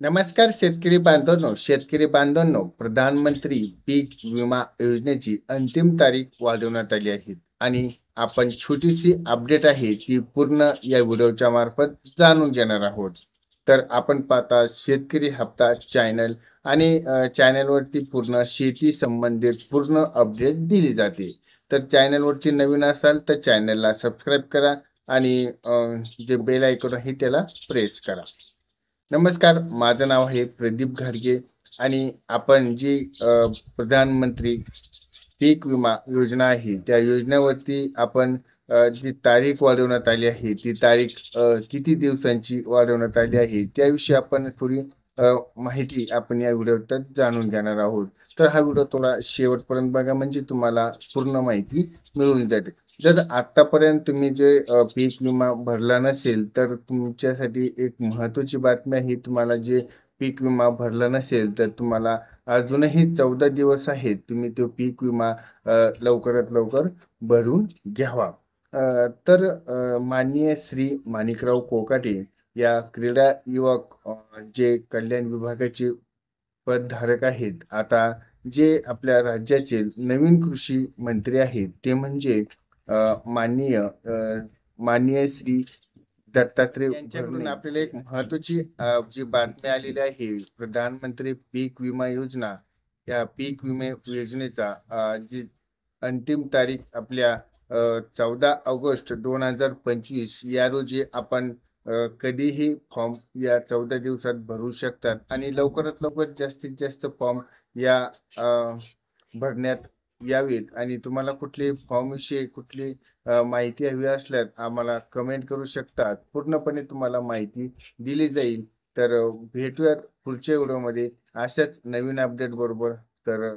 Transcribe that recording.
नमस्कार शेतकरी बांधवांनो, प्रधानमंत्री पीक विमा योजनेची अंतिम तारीख वाढवण्यात आली आहे आणि आपण छोटीशी अपडेट आहे ती पूर्ण या व्हिडिओच्या मार्फत जाणून घेणार आहोत. तर आपण पाहता शेतकरी हप्ता चॅनल आणि चॅनलवरती पूर्ण शेती संबंधित पूर्ण अपडेट दिली जाते. तर चॅनलवरती नवीन असाल तर चॅनलला सबस्क्राईब करा आणि जे बेल आयकॉन आहे त्याला प्रेस करा. नमस्कार, माझं नाव आहे प्रदीप घारगे आणि आपण जी प्रधानमंत्री पीक विमा योजना आहे, त्या योजनेवरती आपण जी तारीख वाढवण्यात आली आहे, ती तारीख किती दिवसांची वाढवण्यात आली आहे, त्याविषयी आपण थोडी माहिती आपण या व्हिडिओत जाणून घेणार आहोत. तर हा व्हिडिओ थोडा शेवटपर्यंत बघा म्हणजे तुम्हाला पूर्ण माहिती मिळून जाईल. जर आत्तापर्यंत तुम्ही जे पीक विमा भरला नसेल, तर तुमच्यासाठी एक महत्त्वाची बातमी आहे. तुम्हाला जे पीक विमा भरला नसेल, तर तुम्हाला अजूनही 14 दिवस आहेत. तुम्ही तो पीक विमा लवकरात लवकर भरून घ्यावा. तर माननीय श्री माणिकराव कोकाटे या क्रीडा युवक जे कल्याण विभागाचे पदधारक आहेत. आता जे आपल्या राज्याचे नवीन कृषी मंत्री आहेत, ते म्हणजे माननीय श्री दत्तात्रय यांच्याकडून आपल्याला एक महत्वाची जी बातमी आलेली आहे, प्रधानमंत्री पीक विमा योजना. या पीक विमा योजनेचा जी अंतिम तारीख आपल्या 14 ऑगस्ट 2025 या रोजी आपण कधीही फॉर्म या 14 दिवसात भरू शकतात आणि लवकरात लवकर जास्तीत जास्त फॉर्म या भरण्यात यावेत. आणि तुम्हाला कुठली फॉर्मविषयी कुठली माहिती हवी असल्यास आम्हाला कमेंट करू शकतात. पूर्णपणे तुम्हाला माहिती दिली जाईल. तर भेटूयात पुढच्या व्हिडिओमध्ये अशाच नवीन अपडेट बरोबर. तर